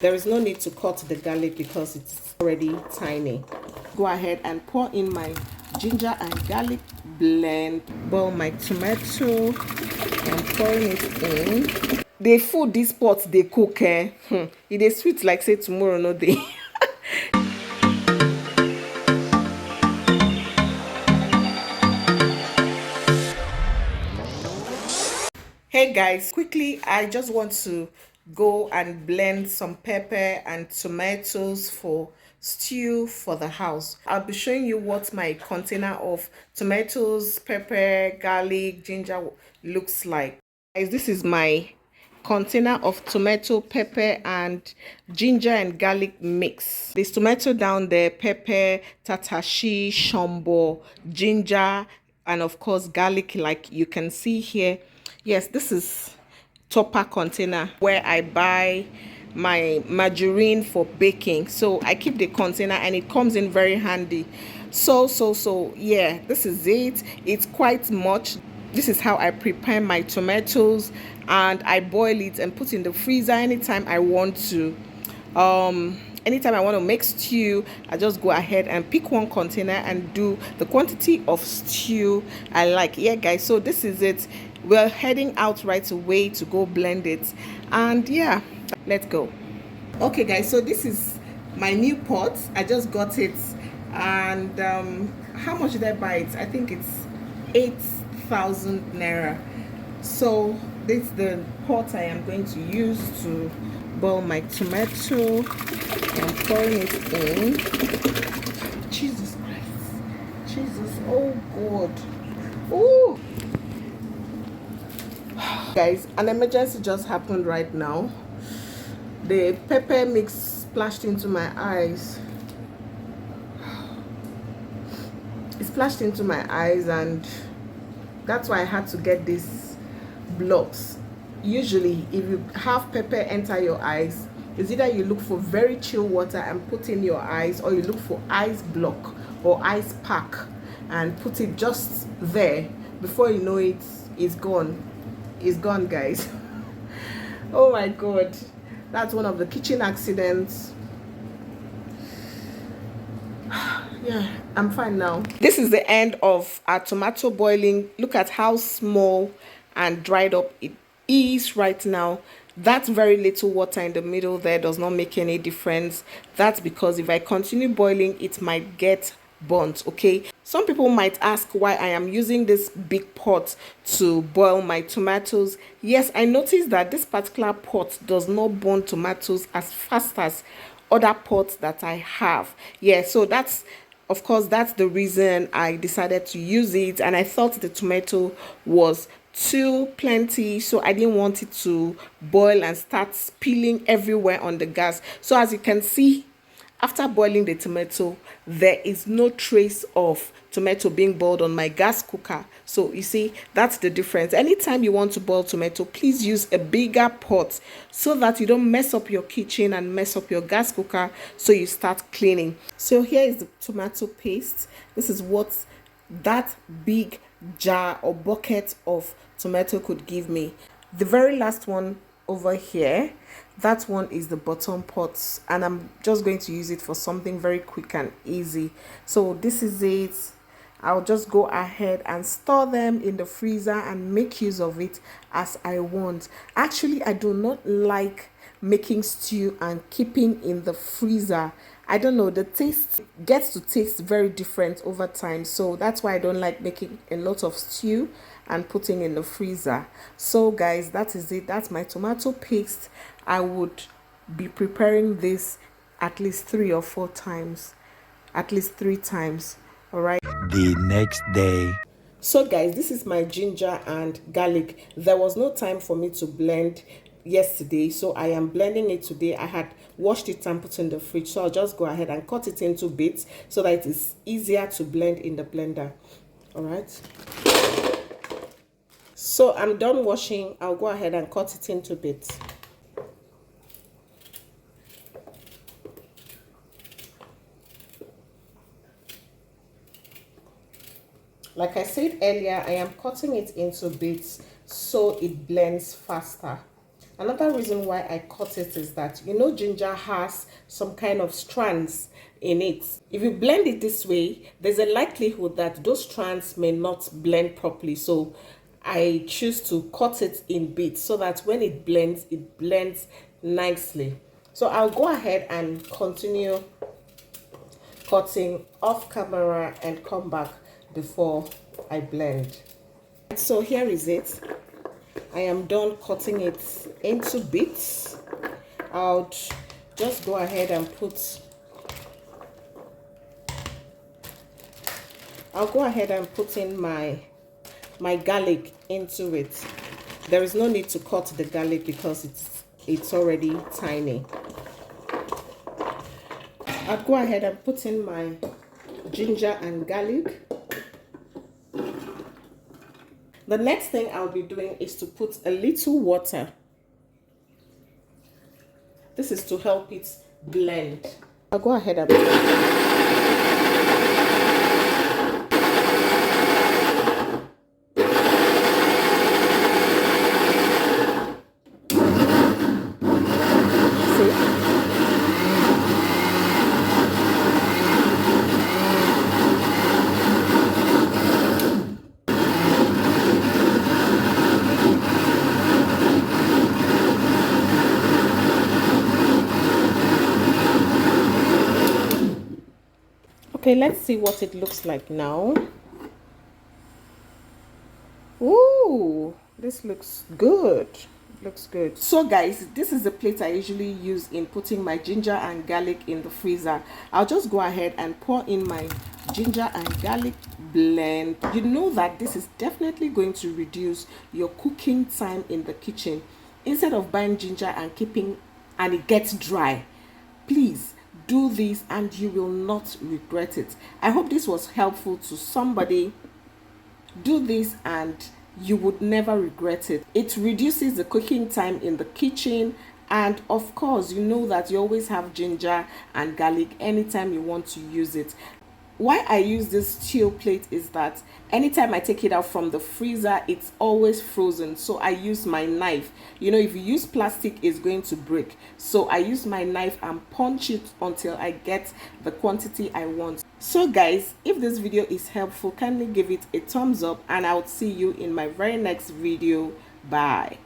There is no need to cut the garlic because it's already tiny. Go ahead and pour in my ginger and garlic blend. Boil my tomato and pouring it in. They food this pot they cook it is sweet like say tomorrow no day. Hey guys, quickly I just want to go and blend some pepper and tomatoes for stew for the house. I'll be showing you what my container of tomatoes, pepper, garlic, ginger looks like. Guys, this is my container of tomato, pepper and ginger and garlic mix. There's tomato down there, pepper, tatashi, shombo, ginger and of course garlic like you can see here. Yes, this is topper container where I buy my margarine for baking. So I keep the container and it comes in very handy. So yeah, this is it. It's quite much. This is how I prepare my tomatoes and I boil it and put in the freezer anytime I want to. Anytime I want to make stew, I just go ahead and pick one container and do the quantity of stew I like. Yeah guys, so this is it. We're heading out right away to go blend it, and yeah, let's go. Okay guys, so this is my new pot. I just got it, and how much did I buy it? I think it's 8,000 naira. So this is the pot I am going to use to boil my tomato and pouring it in. Jesus Christ, Jesus, oh God, oh guys, an emergency just happened right now. The pepper mix splashed into my eyes. It splashed into my eyes, and that's why I had to get these blocks. Usually if you have pepper enter your eyes, it's either you look for very chill water and put in your eyes, or you look for ice block or ice pack and put it just there. Before you know it, it's gone. It's gone guys. Oh my God, that's one of the kitchen accidents. Yeah, I'm fine now. This is the end of our tomato boiling. Look at how small and dried up it is right now. That very little water in the middle there does not make any difference. That's because if I continue boiling, it might get burnt. Okay, some people might ask why I am using this big pot to boil my tomatoes. Yes, I noticed that this particular pot does not burn tomatoes as fast as other pots that I have. Yeah, so that's, of course, that's the reason I decided to use it, and I thought the tomato was too plenty, so I didn't want it to boil and start spilling everywhere on the gas. So as you can see, after boiling the tomato, there is no trace of tomato being boiled on my gas cooker. So you see, that's the difference. Anytime you want to boil tomato, please use a bigger pot so that you don't mess up your kitchen and mess up your gas cooker, so you start cleaning. So here is the tomato paste. This is what that big jar or bucket of tomato could give me. The very last one over here, that one is the bottom pot, and I'm just going to use it for something very quick and easy. So this is it. I'll just go ahead and store them in the freezer and make use of it as I want. Actually, I do not like making stew and keeping in the freezer. I don't know, the taste gets to taste very different over time, so that's why I don't like making a lot of stew and putting in the freezer. So guys, that is it. That's my tomato paste. I would be preparing this at least 3 or 4 times, at least 3 times. All right, the next day. So guys, this is my ginger and garlic. There was no time for me to blend yesterday, so I am blending it today. I had washed it and put it in the fridge, so I'll just go ahead and cut it into bits so that it is easier to blend in the blender. All right, so I'm done washing. I'll go ahead and cut it into bits. Like I said earlier, I am cutting it into bits so it blends faster. Another reason why I cut it is that, you know, ginger has some kind of strands in it. If you blend it this way, there's a likelihood that those strands may not blend properly. So I choose to cut it in bits so that when it blends nicely. So I'll go ahead and continue cutting off camera and come back before I blend. So here is it. I am done cutting it into bits. I'll just go ahead and put in my garlic into it. There is no need to cut the garlic because it's already tiny. I'll go ahead and put in my ginger and garlic. The next thing I'll be doing is to put a little water. This is to help it blend. I'll go ahead and okay, let's see what it looks like now. Ooh, this looks good. It looks good. So guys, this is the plate I usually use in putting my ginger and garlic in the freezer. I'll just go ahead and pour in my ginger and garlic blend. You know that this is definitely going to reduce your cooking time in the kitchen. Instead of buying ginger and keeping and it gets dry, please do this and you will not regret it. I hope this was helpful to somebody. Do this and you would never regret it. It reduces the cooking time in the kitchen, and of course you know that you always have ginger and garlic anytime you want to use it. Why I use this steel plate is that anytime I take it out from the freezer, it's always frozen. So I use my knife. You know, if you use plastic, it's going to break. So I use my knife and punch it until I get the quantity I want. So guys, if this video is helpful, kindly give it a thumbs up and I'll see you in my very next video. Bye.